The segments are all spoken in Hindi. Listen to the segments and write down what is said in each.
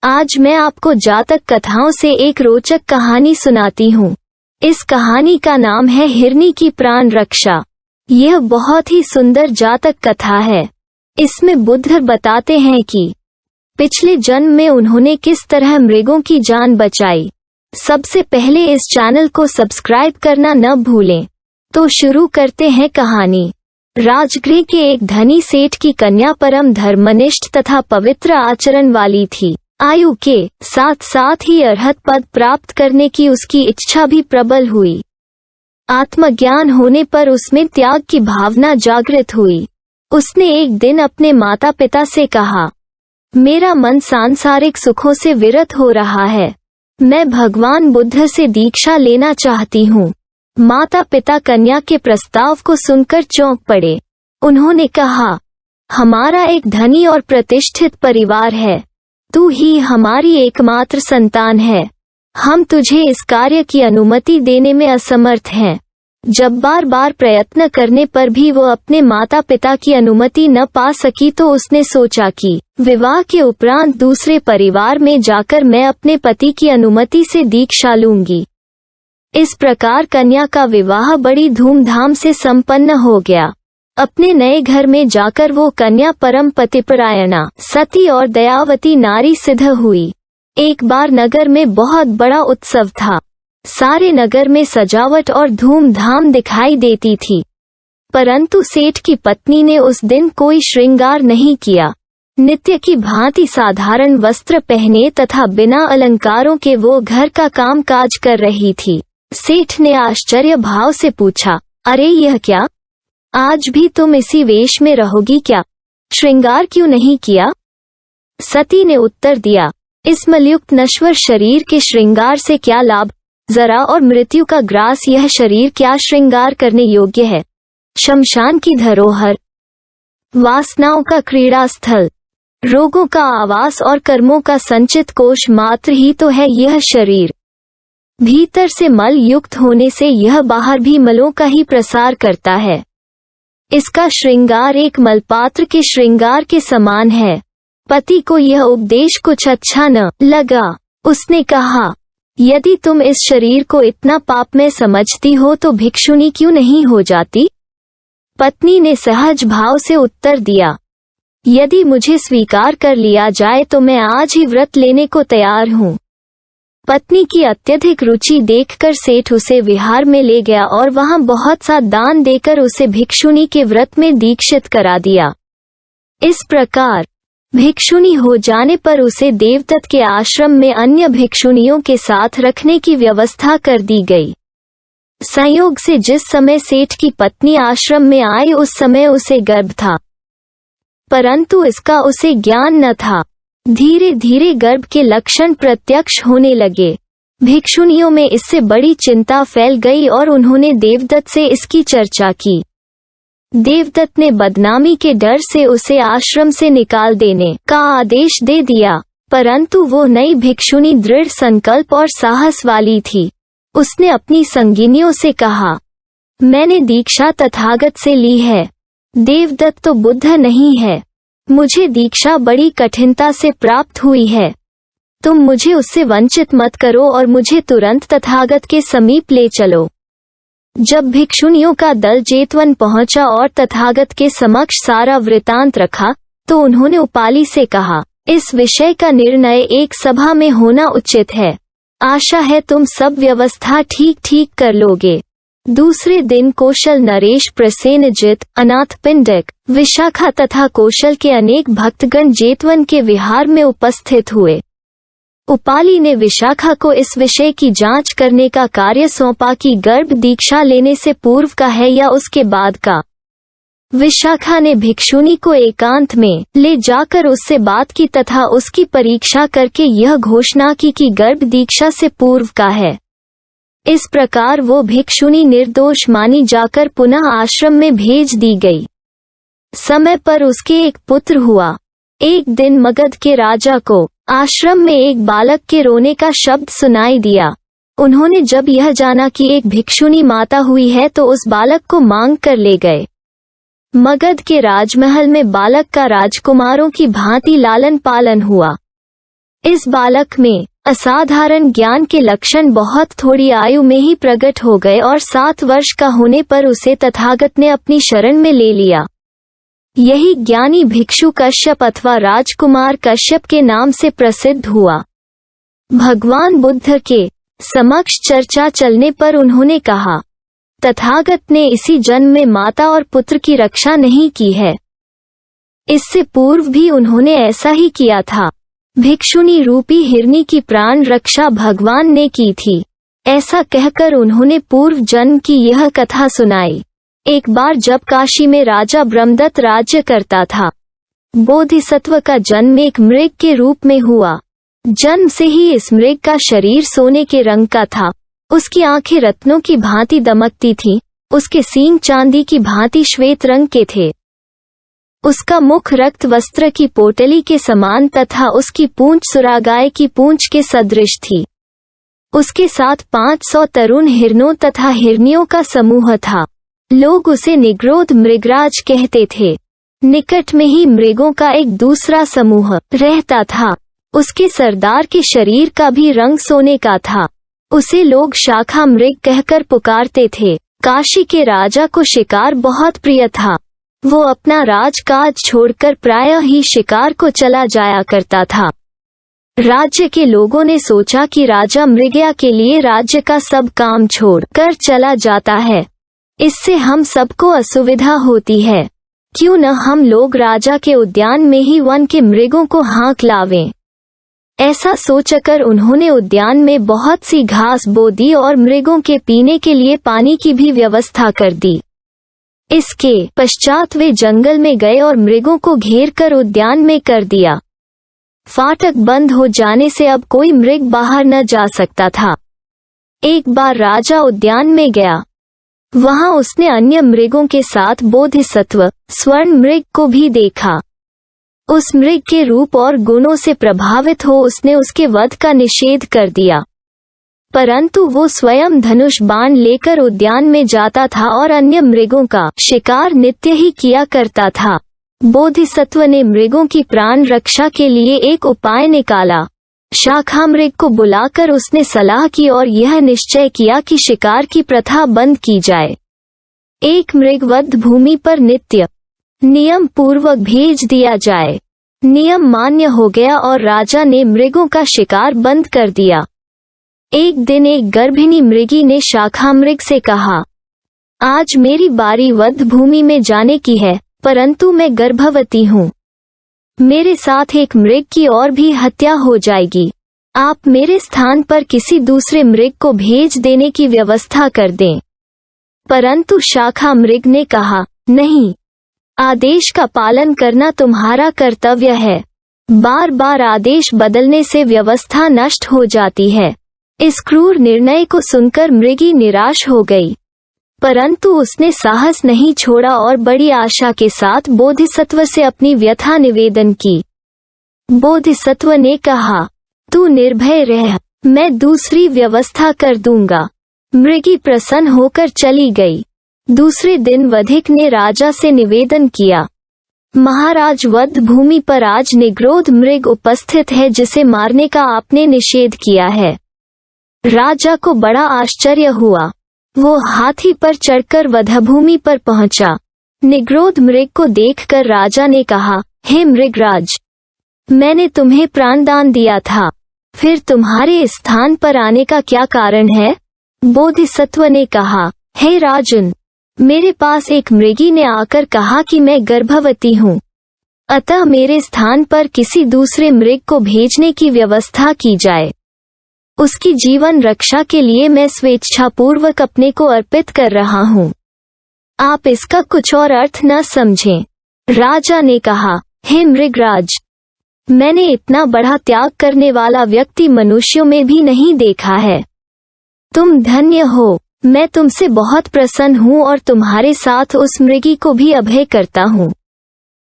आज मैं आपको जातक कथाओं से एक रोचक कहानी सुनाती हूँ। इस कहानी का नाम है हिरनी की प्राण रक्षा। यह बहुत ही सुंदर जातक कथा है। इसमें बुद्ध बताते हैं कि पिछले जन्म में उन्होंने किस तरह मृगों की जान बचाई। सबसे पहले इस चैनल को सब्सक्राइब करना न भूलें। तो शुरू करते हैं कहानी। राजगृह के एक धनी सेठ की कन्या परम धर्मनिष्ठ तथा पवित्र आचरण वाली थी। आयु के साथ साथ ही अरहत पद प्राप्त करने की उसकी इच्छा भी प्रबल हुई। आत्मज्ञान होने पर उसमें त्याग की भावना जागृत हुई। उसने एक दिन अपने माता पिता से कहा, मेरा मन सांसारिक सुखों से विरत हो रहा है। मैं भगवान बुद्ध से दीक्षा लेना चाहती हूँ। माता पिता कन्या के प्रस्ताव को सुनकर चौंक पड़े। उन्होंने कहा, हमारा एक धनी और प्रतिष्ठित परिवार है। तू ही हमारी एकमात्र संतान है। हम तुझे इस कार्य की अनुमति देने में असमर्थ हैं। जब बार बार प्रयत्न करने पर भी वो अपने माता पिता की अनुमति न पा सकी तो उसने सोचा कि विवाह के उपरांत दूसरे परिवार में जाकर मैं अपने पति की अनुमति से दीक्षा लूंगी। इस प्रकार कन्या का विवाह बड़ी धूमधाम से संपन्न हो गया। अपने नए घर में जाकर वो कन्या परम पतिपरायणा, सती और दयावती नारी सिद्ध हुई। एक बार नगर में बहुत बड़ा उत्सव था। सारे नगर में सजावट और धूमधाम दिखाई देती थी। परंतु सेठ की पत्नी ने उस दिन कोई श्रृंगार नहीं किया। नित्य की भांति साधारण वस्त्र पहने तथा बिना अलंकारों के वो घर का काम काज कर रही थी। सेठ ने आश्चर्य भाव से पूछा, अरे यह क्या? आज भी तुम इसी वेश में रहोगी क्या? श्रृंगार क्यों नहीं किया? सती ने उत्तर दिया, इस मलयुक्त नश्वर शरीर के श्रृंगार से क्या लाभ? जरा और मृत्यु का ग्रास यह शरीर क्या श्रृंगार करने योग्य है? शमशान की धरोहर, वासनाओं का क्रीड़ा स्थल, रोगों का आवास और कर्मों का संचित कोश मात्र ही तो है यह शरीर। भीतर से मल युक्त होने से यह बाहर भी मलों का ही प्रसार करता है। इसका श्रृंगार एक मलपात्र के श्रृंगार के समान है। पति को यह उपदेश कुछ अच्छा न लगा। उसने कहा, यदि तुम इस शरीर को इतना पापमय समझती हो तो भिक्षुनी क्यों नहीं हो जाती? पत्नी ने सहज भाव से उत्तर दिया, यदि मुझे स्वीकार कर लिया जाए तो मैं आज ही व्रत लेने को तैयार हूँ। पत्नी की अत्यधिक रुचि देखकर सेठ उसे विहार में ले गया और वहां बहुत सा दान देकर उसे भिक्षुनी के व्रत में दीक्षित करा दिया। इस प्रकार भिक्षुनी हो जाने पर उसे देवदत्त के आश्रम में अन्य भिक्षुनियों के साथ रखने की व्यवस्था कर दी गई। संयोग से जिस समय सेठ की पत्नी आश्रम में आई उस समय उसे गर्भ था, परंतु इसका उसे ज्ञान न था। धीरे धीरे गर्भ के लक्षण प्रत्यक्ष होने लगे। भिक्षुनियों में इससे बड़ी चिंता फैल गई और उन्होंने देवदत्त से इसकी चर्चा की। देवदत्त ने बदनामी के डर से उसे आश्रम से निकाल देने का आदेश दे दिया, परंतु वो नई भिक्षुनी दृढ़ संकल्प और साहस वाली थी। उसने अपनी संगिनियों से कहा, मैंने दीक्षा तथागत से ली है। देवदत्त तो बुद्ध नहीं है। मुझे दीक्षा बड़ी कठिनता से प्राप्त हुई है। तुम मुझे उससे वंचित मत करो और मुझे तुरंत तथागत के समीप ले चलो। जब भिक्षुनियों का दल जेतवन पहुंचा और तथागत के समक्ष सारा वृतांत रखा तो उन्होंने उपाली से कहा, इस विषय का निर्णय एक सभा में होना उचित है। आशा है तुम सब व्यवस्था ठीक ठीक कर लोगे। दूसरे दिन कौशल नरेश, प्रसेनजित, अनाथ पिंडक, विशाखा तथा कौशल के अनेक भक्तगण जेतवन के विहार में उपस्थित हुए। उपाली ने विशाखा को इस विषय की जांच करने का कार्य सौंपा कि गर्भ दीक्षा लेने से पूर्व का है या उसके बाद का। विशाखा ने भिक्षुनी को एकांत में ले जाकर उससे बात की तथा उसकी परीक्षा करके यह घोषणा की कि गर्भ दीक्षा से पूर्व का है। इस प्रकार वो भिक्षुनी निर्दोष मानी जाकर पुनः आश्रम में भेज दी गई। समय पर उसके एक पुत्र हुआ। एक दिन मगध के राजा को आश्रम में एक बालक के रोने का शब्द सुनाई दिया। उन्होंने जब यह जाना कि एक भिक्षुनी माता हुई है तो उस बालक को मांग कर ले गए। मगध के राजमहल में बालक का राजकुमारों की भांति लालन पालन हुआ। इस बालक में असाधारण ज्ञान के लक्षण बहुत थोड़ी आयु में ही प्रकट हो गए और 7 वर्ष का होने पर उसे तथागत ने अपनी शरण में ले लिया। यही ज्ञानी भिक्षु कश्यप अथवा राजकुमार कश्यप के नाम से प्रसिद्ध हुआ। भगवान बुद्ध के समक्ष चर्चा चलने पर उन्होंने कहा, तथागत ने इसी जन्म में माता और पुत्र की रक्षा नहीं की है, इससे पूर्व भी उन्होंने ऐसा ही किया था। भिक्षुनी रूपी हिरनी की प्राण रक्षा भगवान ने की थी। ऐसा कहकर उन्होंने पूर्व जन्म की यह कथा सुनाई। एक बार जब काशी में राजा ब्रह्मदत्त राज्य करता था, बोधिसत्व का जन्म एक मृग के रूप में हुआ। जन्म से ही इस मृग का शरीर सोने के रंग का था। उसकी आंखें रत्नों की भांति दमकती थीं, उसके सींग चांदी की भांति श्वेत रंग के थे। उसका मुख रक्त वस्त्र की पोटली के समान तथा उसकी पूंछ सुरागाय की पूंछ के सदृश थी। उसके साथ 500 तरुण हिरनों तथा हिरनियों का समूह था। लोग उसे निग्रोध मृगराज कहते थे। निकट में ही मृगों का एक दूसरा समूह रहता था। उसके सरदार के शरीर का भी रंग सोने का था। उसे लोग शाखा मृग कहकर पुकारते थे। काशी के राजा को शिकार बहुत प्रिय था। वो अपना राजकाज छोड़कर प्रायः ही शिकार को चला जाया करता था। राज्य के लोगों ने सोचा कि राजा मृगया के लिए राज्य का सब काम छोड़ कर चला जाता है, इससे हम सबको असुविधा होती है। क्यों न हम लोग राजा के उद्यान में ही वन के मृगों को हाँक लावें। ऐसा सोचकर उन्होंने उद्यान में बहुत सी घास बो दी और मृगों के पीने के लिए पानी की भी व्यवस्था कर दी। इसके पश्चात वे जंगल में गए और मृगों को घेर कर उद्यान में कर दिया। फाटक बंद हो जाने से अब कोई मृग बाहर न जा सकता था। एक बार राजा उद्यान में गया। वहां उसने अन्य मृगों के साथ बोधिसत्व स्वर्ण मृग को भी देखा। उस मृग के रूप और गुणों से प्रभावित हो उसने उसके वध का निषेध कर दिया, परंतु वो स्वयं धनुष बाण लेकर उद्यान में जाता था और अन्य मृगों का शिकार नित्य ही किया करता था। बोधिसत्व ने मृगों की प्राण रक्षा के लिए एक उपाय निकाला। शाखा मृग को बुलाकर उसने सलाह की और यह निश्चय किया कि शिकार की प्रथा बंद की जाए। एक मृग वध भूमि पर नित्य नियम पूर्वक भेज दिया जाए। नियम मान्य हो गया और राजा ने मृगों का शिकार बंद कर दिया। एक दिन एक गर्भिणी मृगी ने शाखा मृग से कहा, आज मेरी बारी वध भूमि में जाने की है, परंतु मैं गर्भवती हूँ। मेरे साथ एक मृग की और भी हत्या हो जाएगी। आप मेरे स्थान पर किसी दूसरे मृग को भेज देने की व्यवस्था कर दें। परंतु शाखा मृग ने कहा, नहीं, आदेश का पालन करना तुम्हारा कर्तव्य है। बार बार आदेश बदलने से व्यवस्था नष्ट हो जाती है। इस क्रूर निर्णय को सुनकर मृगी निराश हो गई, परंतु उसने साहस नहीं छोड़ा और बड़ी आशा के साथ बोधिसत्व से अपनी व्यथा निवेदन की। बोधिसत्व ने कहा, तू निर्भय रह, मैं दूसरी व्यवस्था कर दूंगा। मृगी प्रसन्न होकर चली गई। दूसरे दिन वधिक ने राजा से निवेदन किया, महाराज, वध भूमि पर आज निग्रोध मृग उपस्थित है जिसे मारने का आपने निषेध किया है। राजा को बड़ा आश्चर्य हुआ। वो हाथी पर चढ़कर वधभूमि पर पहुंचा। निग्रोध मृग को देखकर राजा ने कहा, हे मृगराज, मैंने तुम्हें प्राणदान दिया था, फिर तुम्हारे इस स्थान पर आने का क्या कारण है? बोधिसत्व ने कहा, हे राजन, मेरे पास एक मृगी ने आकर कहा कि मैं गर्भवती हूँ, अतः मेरे स्थान पर किसी दूसरे मृग को भेजने की व्यवस्था की जाए। उसकी जीवन रक्षा के लिए मैं स्वेच्छापूर्वक अपने को अर्पित कर रहा हूँ। आप इसका कुछ और अर्थ न समझें। राजा ने कहा, हे मृगराज, मैंने इतना बड़ा त्याग करने वाला व्यक्ति मनुष्यों में भी नहीं देखा है। तुम धन्य हो। मैं तुमसे बहुत प्रसन्न हूँ और तुम्हारे साथ उस मृगी को भी अभय करता हूँ।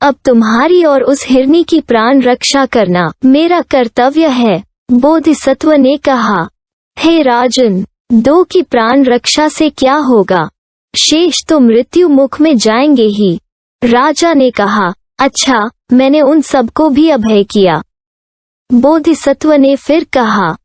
अब तुम्हारी और उस हिरनी की प्राण रक्षा करना मेरा कर्तव्य है। बोधिसत्व ने कहा, हे राजन, दो की प्राण रक्षा से क्या होगा? शेष तो मृत्यु मुख में जाएंगे ही। राजा ने कहा, अच्छा, मैंने उन सबको भी अभय किया। बोधिसत्व ने फिर कहा,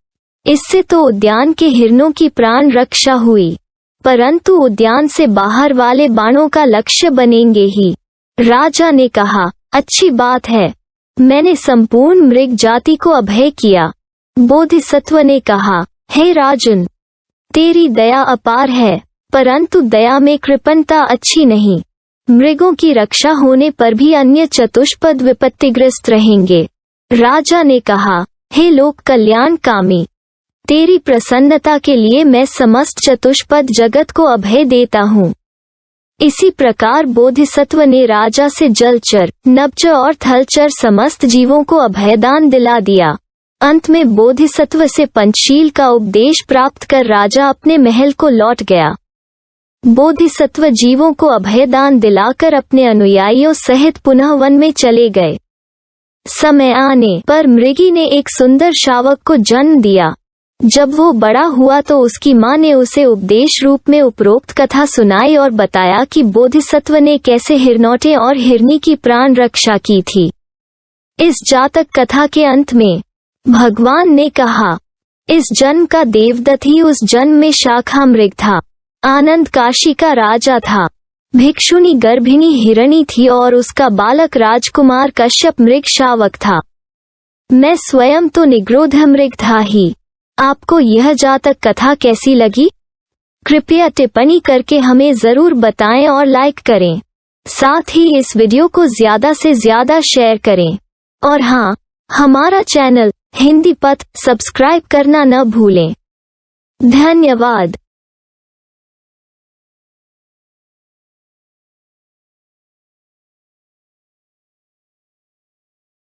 इससे तो उद्यान के हिरणों की प्राण रक्षा हुई, परंतु उद्यान से बाहर वाले बाणों का लक्ष्य बनेंगे ही। राजा ने कहा, अच्छी बात है, मैंने संपूर्ण मृग जाति को अभय किया। बोधिसत्व ने कहा, हे राजन, तेरी दया अपार है, परंतु दया में कृपणता अच्छी नहीं। मृगों की रक्षा होने पर भी अन्य चतुष्पद विपत्तिग्रस्त रहेंगे। राजा ने कहा, हे लोक कल्याण कामी, तेरी प्रसन्नता के लिए मैं समस्त चतुष्पद जगत को अभय देता हूँ। इसी प्रकार बोधिसत्व ने राजा से जलचर, नभचर और थलचर समस्त जीवों को अभयदान दिला दिया। अंत में बोधिसत्व से पंचशील का उपदेश प्राप्त कर राजा अपने महल को लौट गया। बोधिसत्व जीवों को अभयदान दिलाकर अपने अनुयायियों सहित पुनः वन में चले गए। समय आने पर मृगी ने एक सुंदर शावक को जन्म दिया। जब वो बड़ा हुआ तो उसकी माँ ने उसे उपदेश रूप में उपरोक्त कथा सुनाई और बताया कि बोधिसत्व ने कैसे हिरनौटे और हिरनी की प्राण रक्षा की थी। इस जातक कथा के अंत में भगवान ने कहा, इस जन्म का देवदत्त ही उस जन्म में शाखा मृग था। आनंद काशी का राजा था। भिक्षुनी गर्भिणी हिरणी थी और उसका बालक राजकुमार कश्यप मृग शावक था। मैं स्वयं तो निग्रोध मृग था ही। आपको यह जातक कथा कैसी लगी? कृपया टिप्पणी करके हमें जरूर बताएं और लाइक करें। साथ ही इस वीडियो को ज्यादा से ज्यादा शेयर करें। और हाँ, हमारा चैनल हिंदी पथ सब्सक्राइब करना न भूलें। धन्यवाद।